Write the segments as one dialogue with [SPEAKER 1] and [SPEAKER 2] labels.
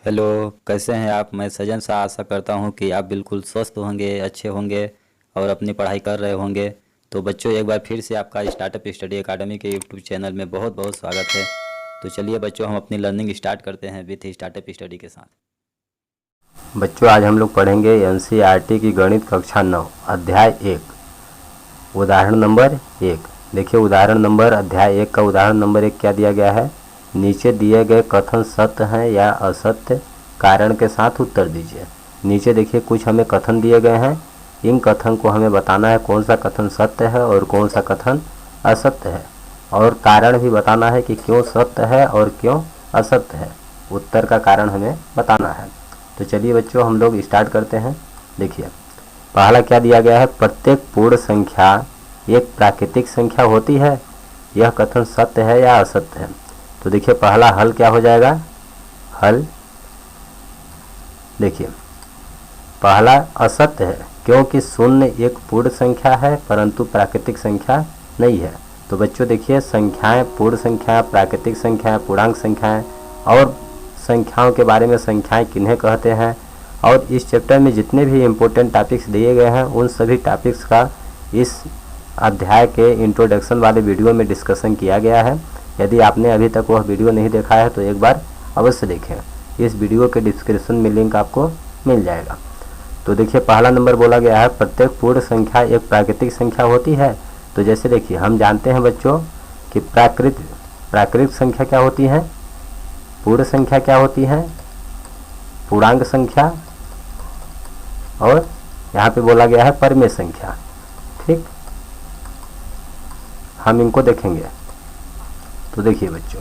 [SPEAKER 1] Hello. कैसे हैं आप? मैं सजन सा आशा करता हूं कि आप बिल्कुल स्वस्थ होंगे, अच्छे होंगे और अपनी पढ़ाई कर रहे होंगे। तो बच्चों, एक बार फिर से आपका स्टार्टअप स्टडी एकेडमी के यूट्यूब चैनल में बहुत बहुत स्वागत है। तो चलिए बच्चों, हम अपनी लर्निंग स्टार्ट करते हैं विथ स्टार्टअप स्टडी के साथ।
[SPEAKER 2] बच्चों, आज हम लोग पढ़ेंगे एनसीईआरटी की गणित कक्षा 9 अध्याय 1 उदाहरण नंबर 1। देखिए, उदाहरण नंबर अध्याय 1 का उदाहरण नंबर 1 क्या दिया गया है। नीचे दिए गए कथन सत्य हैं या असत्य, कारण के साथ उत्तर दीजिए। नीचे देखिए कुछ हमें कथन दिए गए हैं। इन कथन को हमें बताना है कौन सा कथन सत्य है और कौन सा कथन असत्य है, और कारण भी बताना है कि क्यों सत्य है और क्यों असत्य है। उत्तर का कारण हमें बताना है। तो चलिए बच्चों, हम लोग स्टार्ट करते हैं। देखिए, पहला क्या दिया गया है, प्रत्येक पूर्ण संख्या एक प्राकृतिक संख्या होती है। यह कथन सत्य है या असत्य है। तो देखिए, पहला हल क्या हो जाएगा। हल देखिए, पहला असत्य है क्योंकि शून्य एक पूर्ण संख्या है परंतु प्राकृतिक संख्या नहीं है। तो बच्चों देखिए, संख्याएं पूर्ण संख्या, प्राकृतिक संख्या, पूर्णांक संख्याएं और संख्याओं के बारे में संख्याएं किन्हें कहते हैं, और इस चैप्टर में जितने भी इम्पोर्टेंट टॉपिक्स दिए गए हैं उन सभी टॉपिक्स का इस अध्याय के इंट्रोडक्शन वाले वीडियो में डिस्कशन किया गया है। यदि आपने अभी तक वह वीडियो नहीं देखा है तो एक बार अवश्य देखें। इस वीडियो के डिस्क्रिप्शन में लिंक आपको मिल जाएगा। तो देखिए, पहला नंबर बोला गया है प्रत्येक पूर्ण संख्या एक प्राकृतिक संख्या होती है। तो जैसे देखिए, हम जानते हैं बच्चों कि प्राकृतिक संख्या क्या होती है, पूर्ण संख्या क्या होती है, पूर्णांक संख्या, और यहाँ पे बोला गया है परमेय संख्या। ठीक, हम इनको देखेंगे। तो देखिए बच्चों,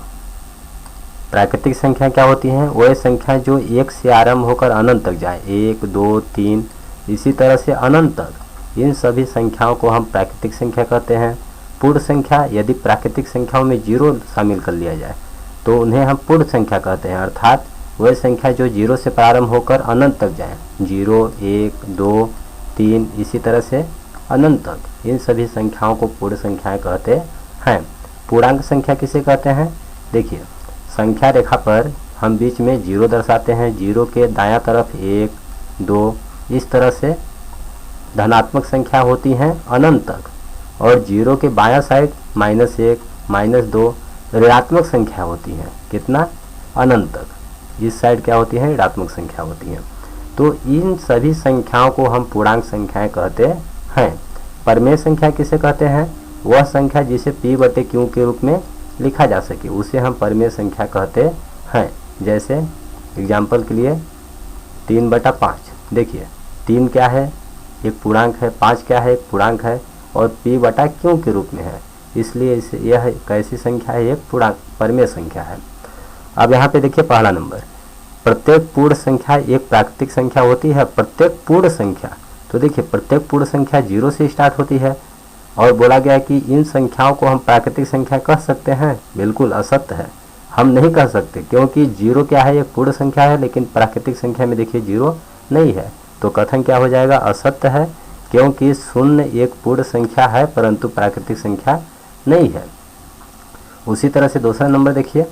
[SPEAKER 2] प्राकृतिक संख्या क्या होती हैं, वह संख्या जो एक से आरंभ होकर अनंत तक जाए, 1 2 3 इसी तरह से अनंत तक, इन सभी संख्याओं को हम प्राकृतिक संख्या कहते हैं। पूर्ण संख्या, यदि प्राकृतिक संख्याओं में जीरो शामिल कर लिया जाए तो उन्हें हम पूर्ण संख्या कहते हैं, अर्थात वह संख्या जो जीरो से प्रारंभ होकर अनंत तक जाए, 0 1 2 3 इसी तरह से अनंत तक, इन सभी संख्याओं को पूर्ण संख्याएं कहते हैं। पूर्णांक संख्या किसे कहते हैं। देखिए, संख्या रेखा पर हम बीच में जीरो दर्शाते हैं, जीरो के दायां तरफ 1 2 इस तरह से धनात्मक संख्या होती हैं अनंत तक, और जीरो के बायां साइड -1 -2 ऋणात्मक संख्या होती हैं, कितना, अनंत तक। इस साइड क्या होती है, ऋणात्मक संख्या होती हैं। तो इन सभी संख्याओं को हम पूर्णांक संख्याएं कहते हैं। परमेय संख्या किसे कहते हैं, वह संख्या जिसे p/q के रूप में लिखा जा सके उसे हम परमेय संख्या कहते हैं। जैसे एग्जाम्पल के लिए 3/5। देखिए, 3 क्या है, एक पूर्णांक है, 5 क्या है, एक पूर्णांक है, और p/q के रूप में है, इसलिए इसे यह कैसी संख्या है, एक पूर्णांक परमेय संख्या है। अब यहाँ पे देखिए पहला नंबर, प्रत्येक पूर्ण संख्या एक प्राकृतिक संख्या होती है। प्रत्येक पूर्ण संख्या, तो देखिए प्रत्येक पूर्ण संख्या जीरो से स्टार्ट होती है, और बोला गया कि इन संख्याओं को हम प्राकृतिक संख्या कह सकते हैं। बिल्कुल असत्य है, हम नहीं कह सकते, क्योंकि जीरो क्या है, एक पूर्ण संख्या है, लेकिन प्राकृतिक संख्या में देखिए जीरो नहीं है। तो कथन क्या हो जाएगा, असत्य है, क्योंकि शून्य एक पूर्ण संख्या है परंतु प्राकृतिक संख्या नहीं है। उसी तरह से दूसरा नंबर देखिए,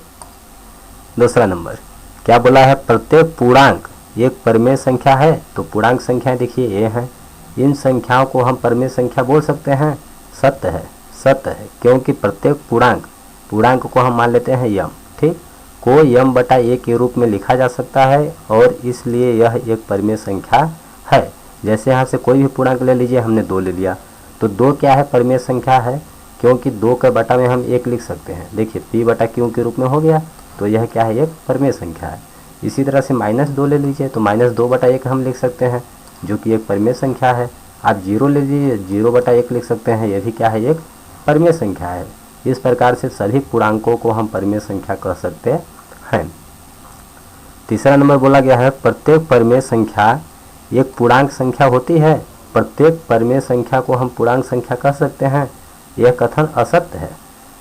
[SPEAKER 2] दूसरा नंबर क्या बोला है, प्रत्येक पूर्णांक एक परमेय संख्या है। तो पूर्णांक संख्याएं देखिए ये हैं, इन संख्याओं को हम परमेय संख्या बोल सकते हैं। सत्य है, सत्य है, क्योंकि प्रत्येक पूर्णांक को हम मान लेते हैं यम, ठीक, को m/a के रूप में लिखा जा सकता है, और इसलिए यह एक परमेय संख्या है। जैसे यहाँ से कोई भी पूर्णांक ले लीजिए, हमने 2 ले लिया, तो 2 क्या है, परमेय संख्या है, क्योंकि 2 के बटा में हम 1 लिख सकते हैं। देखिए p/q के रूप में हो गया, तो यह क्या है, एक परमेय संख्या है। इसी तरह से -2 ले लीजिए, तो -2/1 हम लिख सकते हैं, जो कि एक परमेय संख्या है। आप 0 ले लीजिए, 0/1 लिख सकते हैं, यह भी क्या है, एक परमेय संख्या है। इस प्रकार से सभी पूर्णांकों को हम परमेय संख्या कह सकते हैं। तीसरा नंबर बोला गया है, प्रत्येक परमेय संख्या एक पूर्णांक संख्या होती है। प्रत्येक परमेय संख्या को हम पूर्णांक संख्या कह सकते हैं। यह कथन असत्य है,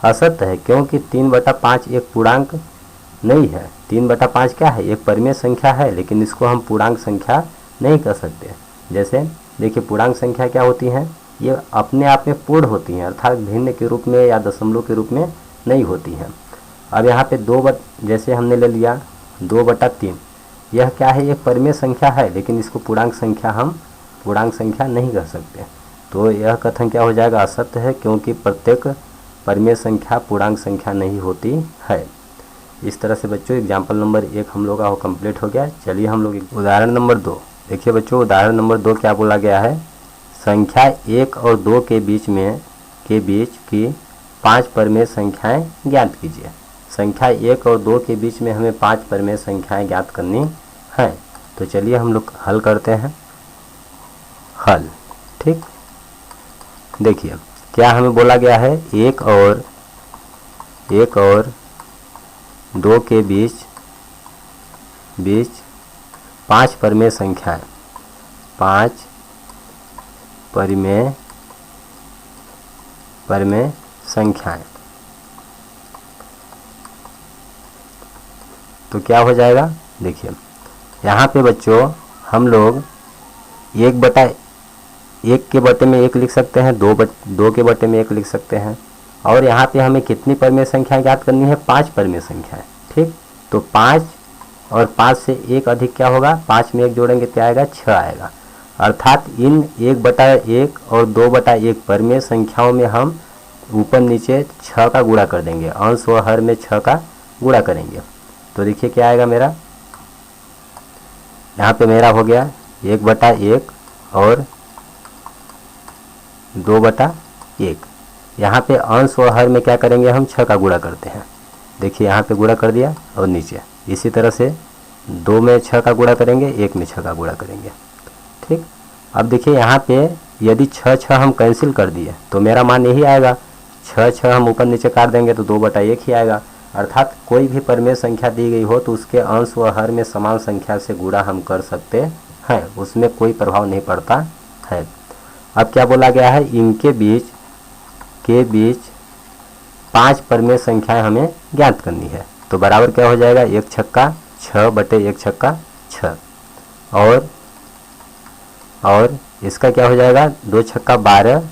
[SPEAKER 2] असत्य है, क्योंकि 3/5 एक पूर्णांक नहीं है। 3/5 क्या है, एक परमेय संख्या है, लेकिन इसको हम पूर्णांक संख्या नहीं कह सकते। जैसे देखिए, पूर्णांक संख्या क्या होती हैं, ये अपने आप में पूर्ण होती हैं, अर्थात भिन्न के रूप में या दशमलव के रूप में नहीं होती हैं। अब यहाँ पे जैसे हमने ले लिया 2/3, यह क्या है, एक परिमेय संख्या है, लेकिन इसको पूर्णांक संख्या हम पूर्णांक संख्या नहीं कह सकते। तो यह कथन क्या हो जाएगा, असत्य है, क्योंकि प्रत्येक परिमेय संख्या पूर्णांक संख्या नहीं होती है। इस तरह से बच्चों एग्जाम्पल नंबर 1 हम लोग का कंप्लीट हो गया। चलिए हम लोग उदाहरण नंबर 2 देखिए बच्चों। उदाहरण नंबर 2 क्या बोला गया है, संख्या 1 और 2 के बीच की 5 परिमेय संख्याएं ज्ञात कीजिए। संख्या 1 और 2 के बीच में हमें 5 परिमेय संख्याएं ज्ञात करनी है। तो चलिए हम लोग हल करते हैं। हल, ठीक। देखिए क्या हमें बोला गया है, 1 और 2 के बीच 5 परिमेय संख्याएं, 5 परिमेय संख्याएं। तो क्या हो जाएगा, देखिए यहाँ पे बच्चों हम लोग 1 के बटे में 1 लिख सकते हैं, 2 के बटे में 1 लिख सकते हैं। और यहाँ पे हमें कितनी परिमेय संख्याएं ज्ञात करनी है, 5 परिमेय संख्याएं, ठीक। तो 5 और 5 से 1 अधिक क्या होगा, 5 में 1 जोड़ेंगे क्या आएगा, 6 आएगा। अर्थात इन 1/1 और 2/1 परिमेय संख्याओं में हम ऊपर नीचे 6 का गुणा कर देंगे, अंश व हर में 6 का गुणा करेंगे। तो देखिए क्या आएगा मेरा, यहाँ पे मेरा हो गया 1/1 और 2/1। यहाँ पे अंश व हर में क्या करेंगे, हम 6 का गुणा करते हैं। देखिए यहाँ पे गुणा कर दिया और नीचे इसी तरह से 2 में 6 का गुणा करेंगे, 1 में 6 का गुणा करेंगे, ठीक। अब देखिए यहाँ पे यदि 6 हम कैंसिल कर दिए तो मेरा मान यही आएगा, 6 हम ऊपर नीचे काट देंगे तो 2/1 ही आएगा। अर्थात कोई भी परिमेय संख्या दी गई हो तो उसके अंश व हर में समान संख्या से गुणा हम कर सकते हैं, उसमें कोई प्रभाव नहीं पड़ता है। अब क्या बोला गया है, इनके बीच 5 परिमेय संख्याएं हमें ज्ञात करनी है। तो बराबर क्या हो जाएगा, 1 छक्का 6 बटे 1 छक्का 6 और इसका क्या हो जाएगा, 2 छक्का 12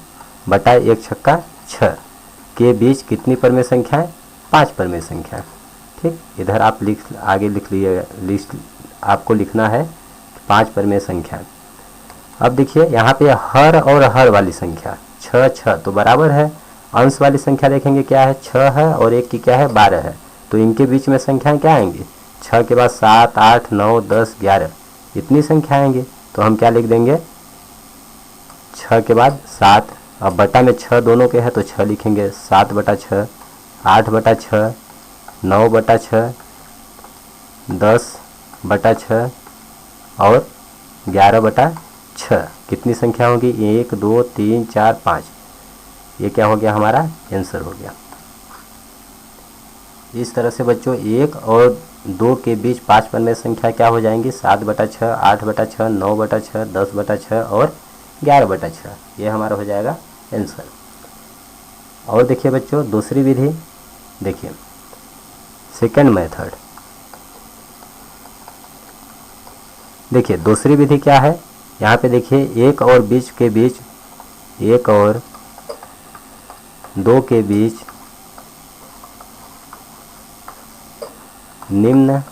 [SPEAKER 2] बटा 1 छक्का 6 के बीच कितनी परिमेय संख्याएं, 5 परिमेय संख्या, ठीक। इधर आप आगे लिख लीजिएगा, आपको लिखना है 5 परिमेय संख्या। अब देखिए यहाँ पे हर और हर वाली संख्या 6 तो बराबर है। अंश वाली संख्या देखेंगे क्या है, 6 है और 1 की क्या है, 12 है। तो इनके बीच में संख्याएं क्या आएंगी, 6 के बाद 7 8 9 10 11 इतनी संख्या आएंगी। तो हम क्या लिख देंगे, 6 के बाद 7, अब बटा में 6 दोनों के हैं तो 6 लिखेंगे, 7/6 8/6 9/6 10/6 और 11/6 कितनी संख्या होगी, 1 2 3 4 5। ये क्या हो गया, हमारा आंसर हो गया। इस तरह से बच्चों 1 और 2 के बीच 5 परिमेय संख्या क्या हो जाएंगी, 7/6 8/6 9/6 10/6 और 11/6। ये हमारा हो जाएगा आंसर। और देखिए बच्चों दूसरी विधि, देखिए सेकेंड मेथड। देखिए दूसरी विधि क्या है, यहाँ पे देखिए 1 और 2 के बीच निम्न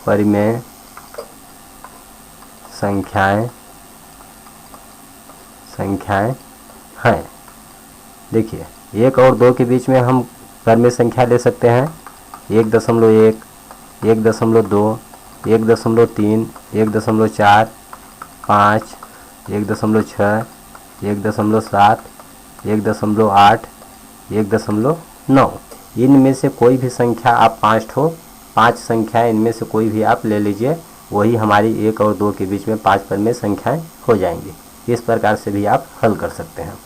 [SPEAKER 2] परिमेय संख्याएं हैं। देखिए 1 और 2 के बीच में हम परिमेय संख्या ले सकते हैं 1.1 1.2 1.3 1.4 5 1.6 1.7 1.8 1.9। इनमें से कोई भी संख्या आप 5 संख्याएं इनमें से कोई भी आप ले लीजिए, वही हमारी 1 और 2 के बीच में 5 परिमेय संख्याएं हो जाएंगी। इस प्रकार से भी आप हल कर सकते हैं।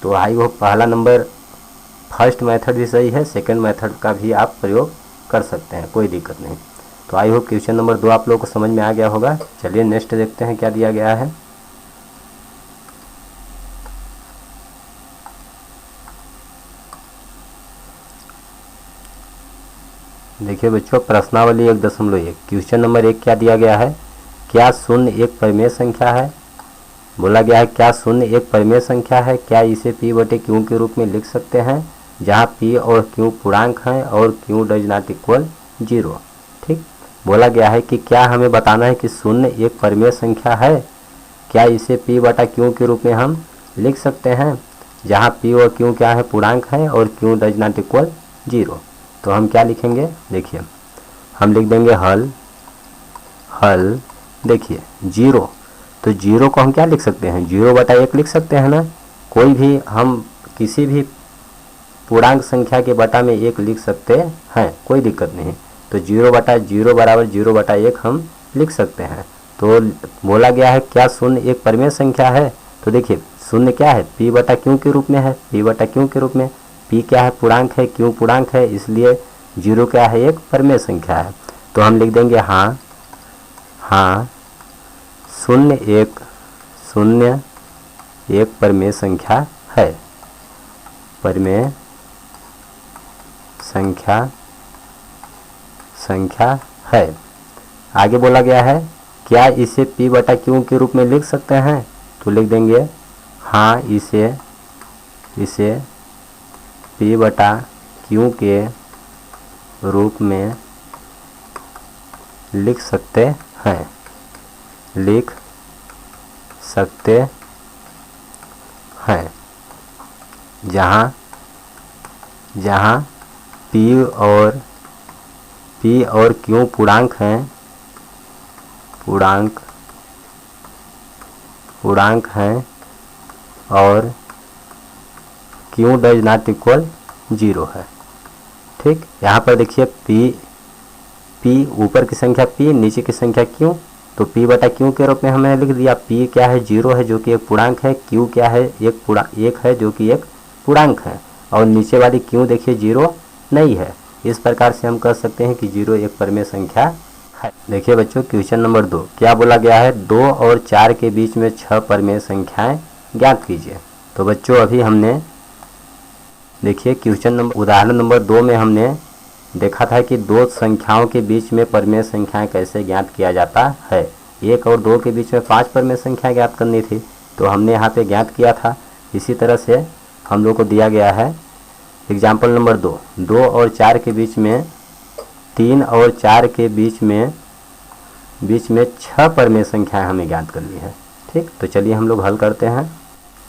[SPEAKER 2] तो आई होप पहला नंबर फर्स्ट मेथड भी सही है, सेकंड मेथड का भी आप प्रयोग कर सकते हैं, कोई दिक्कत नहीं। तो आई होप क्वेश्चन नंबर 2 आप लोगों को समझ में आ गया होगा। चलिए नेक्स्ट देखते हैं क्या दिया गया है। देखिए बच्चों प्रश्नावली 1.1 क्वेश्चन नंबर 1 क्या दिया गया है, क्या शून्य एक परिमेय संख्या है। बोला गया है क्या शून्य एक परिमेय संख्या है, क्या इसे p/q के रूप में लिख सकते हैं, जहां p और q पूर्णांक हैं और q डज नॉट इक्वल 0। ठीक, बोला गया है कि क्या हमें बताना है कि शून्य एक परिमेय संख्या है, क्या इसे p बटा q के रूप में हम लिख सकते हैं, जहाँ p और q क्या है, पूर्णांक है और q डज नॉट इक्वल 0। तो हम क्या लिखेंगे, देखिए हम लिख देंगे हल देखिए 0, तो 0 को हम क्या लिख सकते हैं, 0 बटा 1 लिख सकते हैं ना। कोई भी हम किसी भी पूर्णांक संख्या के बटा में 1 लिख सकते हैं, कोई दिक्कत नहीं। तो 0 बटा 0 बराबर 0 बटा 1 हम लिख सकते हैं। तो बोला गया है क्या शून्य एक परिमेय संख्या है, तो देखिए शून्य क्या है, p बटा q के रूप में है, p बटा q के रूप में। p क्या है, पूर्णांक है, q पूर्णांक है, इसलिए 0 क्या है, एक परिमेय संख्या है। तो हम लिख देंगे हाँ शून्य एक परिमेय संख्या है, परिमेय संख्या है। आगे बोला गया है क्या इसे p बटा q के रूप में लिख सकते हैं, तो लिख देंगे हाँ इसे p बटा q के रूप में लिख सकते हैं, जहाँ p और q पूर्णांक हैं, और q डज नॉट इक्वल 0 है। ठीक, यहाँ पर देखिए p ऊपर की संख्या p, नीचे की संख्या q, तो p बटा q के रूप में हमने लिख दिया। p क्या है, 0 है जो कि एक पूर्णांक है, q क्या है, एक है जो कि एक पूर्णांक है, और नीचे वाली q देखिए 0 नहीं है। इस प्रकार से हम कह सकते हैं कि 0 एक परिमेय संख्या है। देखिए बच्चों क्वेश्चन नंबर 2 क्या बोला गया है, 2 और 4 के बीच में 6 परिमेय संख्याएं ज्ञात कीजिए। तो बच्चों अभी हमने देखिए उदाहरण नंबर 2 में हमने देखा था कि दो संख्याओं के बीच में परिमेय संख्याएं कैसे ज्ञात किया जाता है। 1 और 2 के बीच में 5 परिमेय संख्या ज्ञात करनी थी, तो हमने यहाँ पे ज्ञात किया था। इसी तरह से हम लोग को दिया गया है एग्जाम्पल नंबर 2 और 4 के बीच में 3 और 4 के बीच में 6 परिमेय संख्याएं हमें ज्ञात करनी है। ठीक, तो चलिए हम लोग हल करते हैं।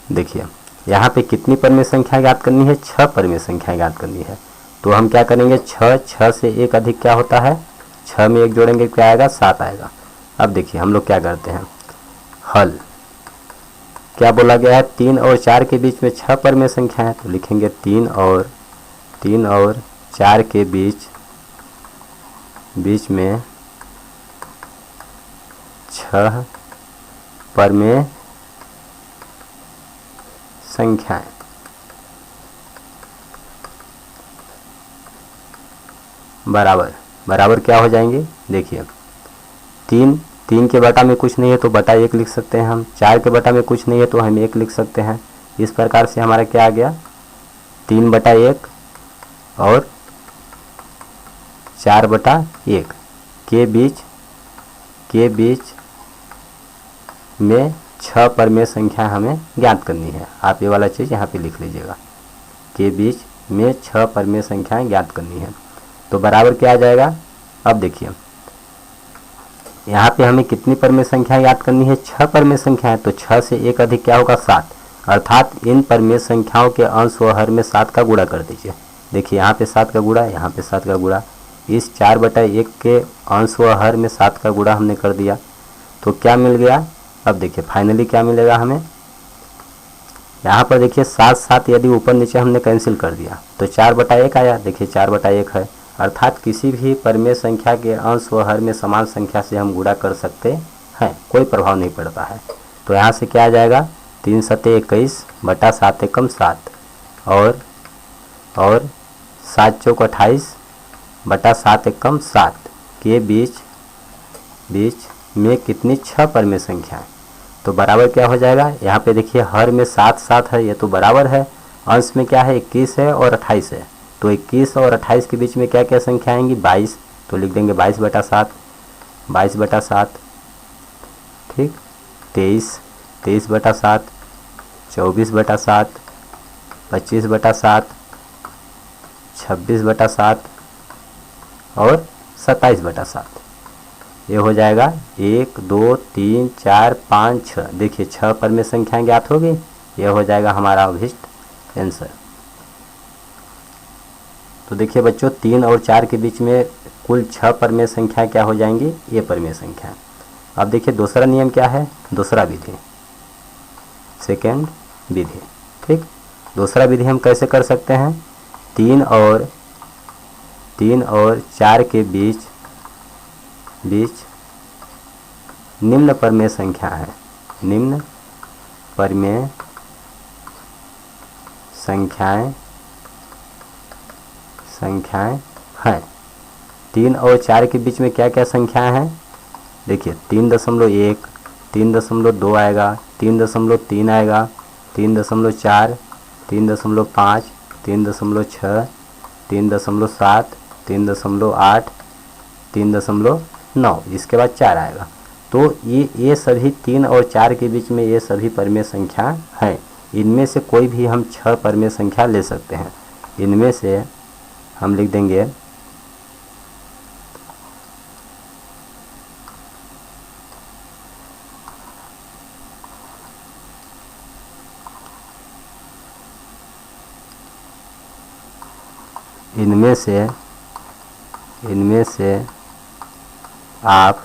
[SPEAKER 2] देखिए यहाँ पे कितनी परिमेय संख्या ज्ञात करनी है, 6 परिमेय संख्या ज्ञात करनी है। तो हम क्या करेंगे, 6 से 1 अधिक क्या होता है, 6 में 1 जोड़ेंगे क्या आएगा, 7 आएगा। अब देखिए हम लोग क्या करते हैं, हल क्या बोला गया है, 3 और 4 के बीच में 6 परिमेय संख्या है, तो लिखेंगे 3 और 4 के बीच में 6 परिमेय संख्याएं। बराबर क्या हो जाएंगे, देखिए 3 के बटा में कुछ नहीं है तो बटा 1 लिख सकते हैं हम, 4 के बटा में कुछ नहीं है तो हम 1 लिख सकते हैं। इस प्रकार से हमारा क्या आ गया, 3 बटा 1 और 4 बटा 1 के बीच में 6 परिमेय संख्या हमें ज्ञात करनी है। आप ये वाला चीज़ यहाँ पे लिख लीजिएगा, के बीच में 6 परिमेय संख्याएं ज्ञात करनी है। तो बराबर क्या आ जाएगा, अब देखिए यहाँ पे हमें कितनी परिमेय संख्या याद करनी है, 6 परिमेय संख्या है। तो 6 से 1 अधिक क्या होगा, 7, अर्थात इन परिमेय संख्याओं के अंश व हर में 7 का गुणा कर दीजिए। देखिए यहाँ पे 7 का गुणा, यहाँ पे 7 का गुणा, इस 4/1 के अंश व हर में 7 का गुणा हमने कर दिया। तो क्या मिल गया, अब देखिए फाइनली क्या मिलेगा हमें, यहाँ पर देखिए 7 यदि ऊपर नीचे हमने कैंसिल कर दिया तो 4/1 आया। देखिए 4/1 है, अर्थात किसी भी परिमेय संख्या के अंश व हर में समान संख्या से हम गुणा कर सकते हैं, कोई प्रभाव नहीं पड़ता है। तो यहाँ से क्या आ जाएगा, 3 सते 21 बटा 7 एकम 7 और 7 चौक 28 बटा 7 एकम 7 के बीच में कितनी 6 परिमेय संख्या है। तो बराबर क्या हो जाएगा, यहाँ पे देखिए हर में 7 है, ये तो बराबर है, अंश में क्या है 21 है और 28 है। तो 21 और 28 के बीच में क्या क्या संख्या आएंगी, 22। तो लिख देंगे 22/7, 22/7, ठीक, 23/7, 24/7, 25/7, 26/7 और 27/7। ये हो जाएगा 1 2 3 4 5 6। देखिए 6 परिमेय संख्याएं ज्ञात होगी। यह हो जाएगा हमारा अभिष्ट आंसर। तो देखिए बच्चों 3 और 4 के बीच में कुल 6 परिमेय संख्या क्या हो जाएंगी, ये परिमेय संख्या। अब देखिए दूसरा नियम क्या है, दूसरा विधि, सेकेंड विधि। ठीक, दूसरा विधि हम कैसे कर सकते हैं, 3 और 4 के बीच निम्न परिमेय संख्या है, निम्न परिमेय संख्याएं हैं। 3 और 4 के बीच में क्या क्या संख्याएं हैं, देखिए 3.1, 3.2 आएगा, 3.3 आएगा, 3.4, 3.5, 3.6, 3.7, 3.8, 3.9, इसके बाद 4 आएगा। तो ये सभी 3 और 4 के बीच में ये सभी परिमेय संख्या हैं। इनमें से कोई भी हम 6 परिमेय संख्या ले सकते हैं। इनमें से हम लिख देंगे इनमें से आप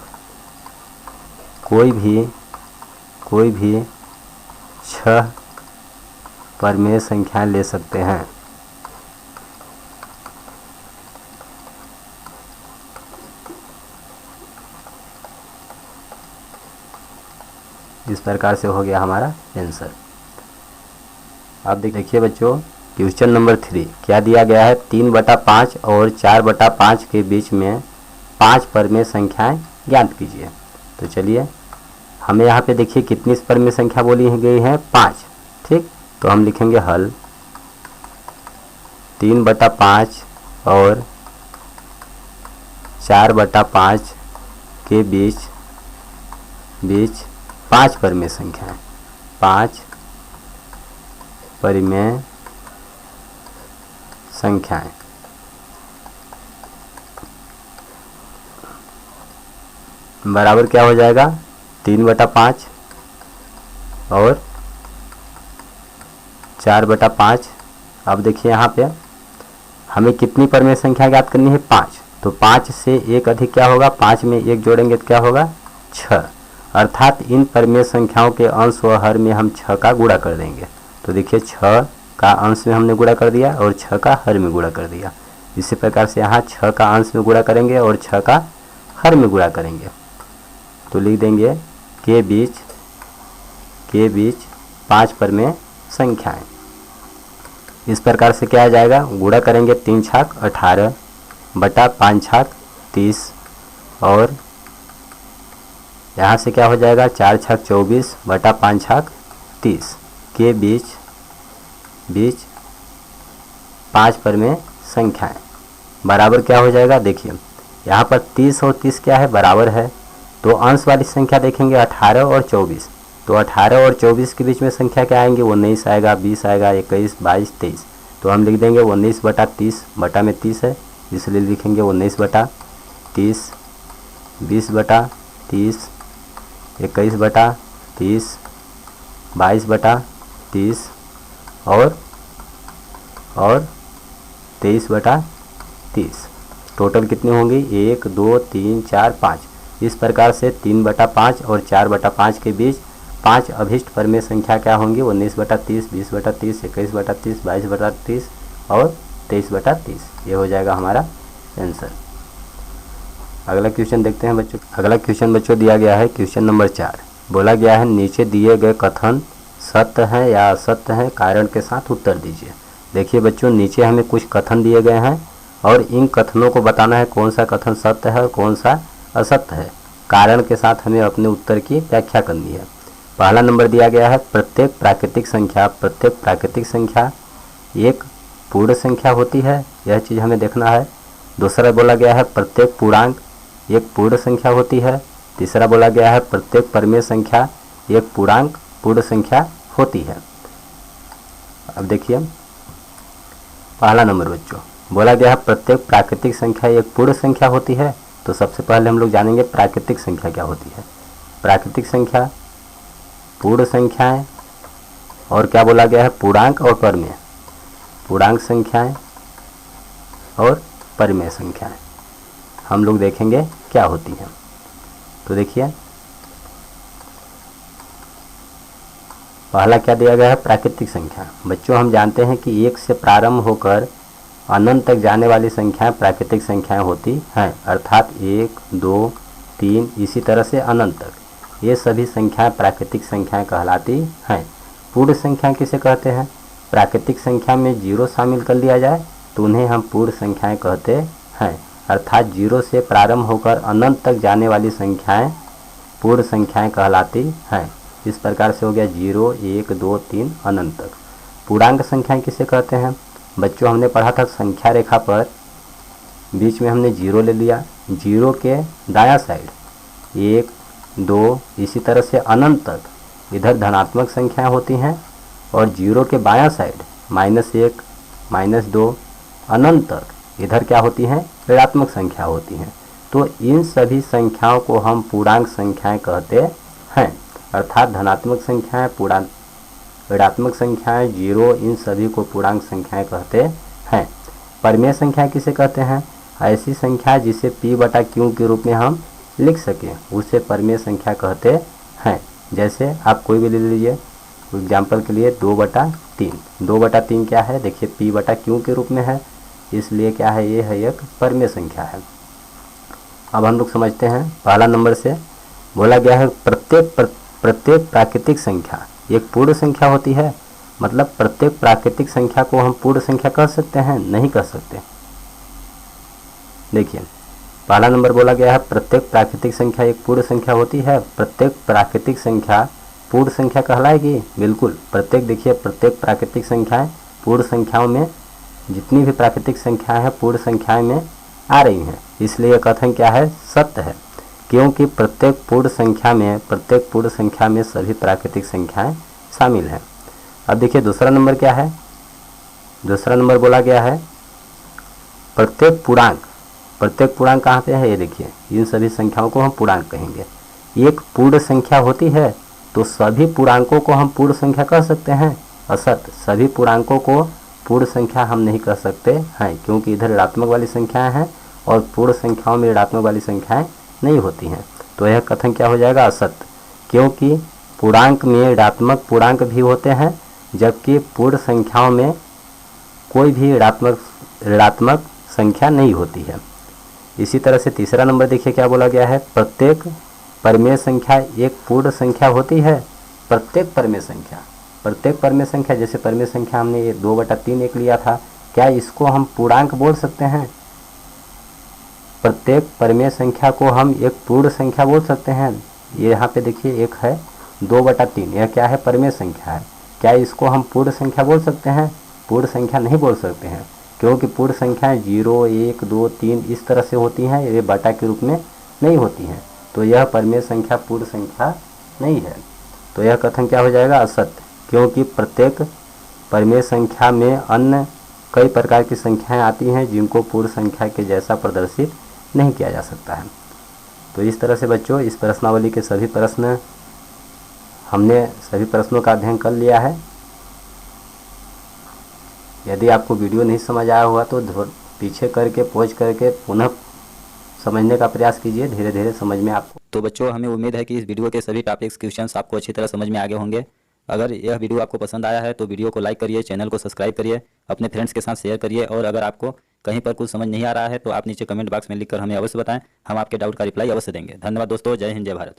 [SPEAKER 2] कोई भी 6 परिमेय संख्या ले सकते हैं। इस प्रकार से हो गया हमारा आंसर। अब देखिए बच्चों क्वेश्चन नंबर 3 क्या दिया गया है, 3/5 और 4/5 के बीच में 5 परिमेय संख्याएं ज्ञात कीजिए। तो चलिए हमें यहाँ पे देखिए कितनी परिमेय संख्या बोली गई है, 5। ठीक, तो हम लिखेंगे हल 3/5 और 4/5 के बीच 5 परिमेय संख्याएं, 5 परिमेय संख्याएं। बराबर क्या हो जाएगा, 3/5 और 4/5। अब देखिए यहाँ पे हमें कितनी परिमेय संख्या ज्ञात करनी है, 5। तो 5 से 1 अधिक क्या होगा, 5 में 1 जोड़ेंगे तो क्या होगा, 6। अर्थात इन परिमेय संख्याओं के अंश व हर में हम 6 का गुणा कर देंगे। तो देखिए 6 का अंश में हमने गुणा कर दिया और 6 का हर में गुणा कर दिया। इसी प्रकार से यहाँ 6 का अंश में गुणा करेंगे और 6 का हर में गुणा करेंगे। तो लिख देंगे के बीच 5 परिमेय संख्याएं। इस प्रकार से क्या आ जाएगा, गुणा करेंगे 3 छाक 18 बटा 5 छाक 30 और यहाँ से क्या हो जाएगा 4 छाक 24 बटा 5 छाक 30 के बीच 5 परिमेय संख्याएं। बराबर क्या हो जाएगा, देखिए यहाँ पर 30 और 30 क्या है, बराबर है। तो अंश वाली संख्या देखेंगे 18 और 24। तो 18 और 24 के बीच में संख्या क्या आएंगे, 19 आएगा, 20 आएगा, 21, 22, 23। तो हम लिख देंगे 19/30, बटा में 30 है इसलिए लिखेंगे 19/30, 20/30, 21/30, 22/30 और 23/30। टोटल कितनी होंगी, 1 2 3 4 5। इस प्रकार से 3/5 और 4/5 के बीच 5 अभिष्ट परिमेय संख्या क्या होंगी, 19/30, 20/30, 21/30, 22/30 और 23/30। ये हो जाएगा हमारा आंसर। अगला क्वेश्चन देखते हैं बच्चों। अगला क्वेश्चन बच्चों दिया गया है क्वेश्चन नंबर 4। बोला गया है नीचे दिए गए कथन सत्य हैं या असत्य हैं, कारण के साथ उत्तर दीजिए। देखिए बच्चों नीचे हमें कुछ कथन दिए गए हैं और इन कथनों को बताना है कौन सा कथन सत्य है और कौन सा असत्य है। कारण के साथ हमें अपने उत्तर की व्याख्या करनी है। पहला नंबर दिया गया है प्रत्येक प्राकृतिक संख्या एक पूर्ण संख्या होती है, यह चीज़ हमें देखना है। दूसरा बोला गया है प्रत्येक पूर्णांक एक पूर्ण संख्या होती है। तीसरा बोला गया है प्रत्येक परिमेय संख्या एक पूर्णांक पूर्ण संख्या होती है। अब देखिए पहला नंबर बच्चों बोला गया है प्रत्येक प्राकृतिक संख्या एक पूर्ण संख्या होती है। तो सबसे पहले हम लोग जानेंगे प्राकृतिक संख्या क्या होती है। प्राकृतिक संख्या पूर्ण संख्याएं और क्या बोला गया है, पूर्णांक और परिमेय। पूर्णांक संख्याएं और परिमेय संख्याएं हम लोग देखेंगे क्या होती हैं। तो देखिए पहला क्या दिया गया है, प्राकृतिक संख्या। बच्चों हम जानते हैं कि 1 से प्रारंभ होकर अनंत तक जाने वाली संख्याएं प्राकृतिक संख्याएं होती हैं, अर्थात 1, 2, 3 इसी तरह से अनंत तक ये सभी संख्याएं प्राकृतिक संख्याएं कहलाती हैं। पूर्ण संख्या किसे कहते हैं, प्राकृतिक संख्या में 0 शामिल कर लिया जाए तो उन्हें हम पूर्ण संख्याएं कहते हैं, अर्थात 0 से प्रारंभ होकर अनंत तक जाने वाली संख्याएं पूर्ण संख्याएं कहलाती हैं। इस प्रकार से हो गया 0, 1, 2, 3 अनंत तक। पूर्णांक संख्याएं किसे कहते हैं, बच्चों हमने पढ़ा था संख्या रेखा पर बीच में हमने 0 ले लिया, 0 के दायां साइड 1, 2 इसी तरह से अनंत तक इधर धनात्मक संख्याएं होती हैं, और 0 के बायां साइड -1, -2 अनंत तक इधर क्या होती हैं, ऋणात्मक संख्या होती हैं। तो इन सभी संख्याओं को हम पूर्णांक संख्याएं कहते हैं, अर्थात धनात्मक संख्याएं, पूर्णांक ऋणात्मक संख्याएं, 0 इन सभी को पूर्णांक संख्याएं कहते हैं। परिमेय संख्या किसे कहते हैं, ऐसी संख्या जिसे p/q के रूप में हम लिख सकें उसे परिमेय संख्या कहते हैं। जैसे आप कोई भी ले लीजिए, एग्जाम्पल के लिए 2/3। 2/3 क्या है, देखिए p/q के रूप में है, इसलिए क्या है, ये है एक परिमेय संख्या है। अब हम लोग समझते हैं पहला नंबर से बोला गया है प्रत्येक प्राकृतिक संख्या एक पूर्ण संख्या होती है। मतलब प्रत्येक प्राकृतिक संख्या को हम पूर्ण संख्या कह सकते हैं, नहीं कह सकते। देखिए पहला नंबर बोला गया है प्रत्येक प्राकृतिक संख्या एक पूर्ण संख्या होती है। प्रत्येक प्राकृतिक संख्या पूर्ण संख्या कहलाएगी, बिल्कुल। देखिए प्रत्येक प्राकृतिक संख्याएं पूर्ण संख्याओं में, जितनी भी प्राकृतिक संख्याएं हैं पूर्ण संख्याएं में आ रही हैं, इसलिए कथन क्या है, सत्य है, क्योंकि प्रत्येक पूर्ण संख्या में सभी प्राकृतिक संख्याएं शामिल हैं। अब देखिए दूसरा नंबर क्या है, दूसरा नंबर बोला गया है प्रत्येक पूर्णांक कहाँ पे है, ये देखिए इन सभी संख्याओं को हम पूर्णांक कहेंगे। एक पूर्ण संख्या होती है तो सभी पूर्णांकों को हम पूर्ण संख्या कह सकते हैं, असत्य। सभी पूर्णांकों को पूर्ण संख्या हम नहीं कह सकते हैं, क्योंकि इधर ऋणात्मक वाली संख्याएं हैं और पूर्ण संख्याओं में ऋणात्मक वाली संख्याएं नहीं होती हैं। तो यह कथन क्या हो जाएगा, असत्य, क्योंकि पूर्णांक में ऋणात्मक पूर्णांक भी होते हैं, जबकि पूर्ण संख्याओं में कोई भी ऋणात्मक संख्या नहीं होती है। इसी तरह से तीसरा नंबर देखिए क्या बोला गया है, प्रत्येक परिमेय संख्या एक पूर्ण संख्या होती है। प्रत्येक परिमेय संख्या जैसे परिमेय संख्या हमने ये 2/3 एक लिया था, क्या इसको हम पूर्णांक बोल सकते हैं? प्रत्येक परिमेय संख्या को हम एक पूर्ण संख्या बोल सकते हैं। ये यहाँ पे देखिए एक है 2/3, यह क्या है, परिमेय संख्या है। क्या इसको हम पूर्ण संख्या बोल सकते हैं? पूर्ण संख्या नहीं बोल सकते हैं, क्योंकि पूर्ण संख्याएं 0, 1, 2, 3 इस तरह से होती हैं, ये बटा के रूप में नहीं होती हैं। तो यह परिमेय संख्या पूर्ण संख्या नहीं है। तो यह कथन क्या हो जाएगा, असत्य, क्योंकि प्रत्येक परिमेय संख्या में अन्य कई प्रकार की संख्याएं आती हैं जिनको पूर्ण संख्या के जैसा प्रदर्शित नहीं किया जा सकता है। तो इस तरह से बच्चों इस प्रश्नावली के सभी प्रश्नों का अध्ययन कर लिया है। यदि आपको वीडियो नहीं समझ आया हुआ तो पीछे करके पॉज करके पुनः समझने का प्रयास कीजिए, धीरे धीरे समझ में आपको।
[SPEAKER 1] तो बच्चों हमें उम्मीद है कि इस वीडियो के सभी टॉपिक्स क्वेश्चंस आपको अच्छी तरह समझ में आ गए होंगे। अगर यह वीडियो आपको पसंद आया है तो वीडियो को लाइक करिए, चैनल को सब्सक्राइब करिए, अपने फ्रेंड्स के साथ शेयर करिए, और अगर आपको कहीं पर कुछ समझ नहीं आ रहा है तो आप नीचे कमेंट बॉक्स में लिखकर हमें अवश्य बताएं, हम आपके डाउट का रिप्लाई अवश्य देंगे। धन्यवाद दोस्तों, जय हिंद, जय भारत।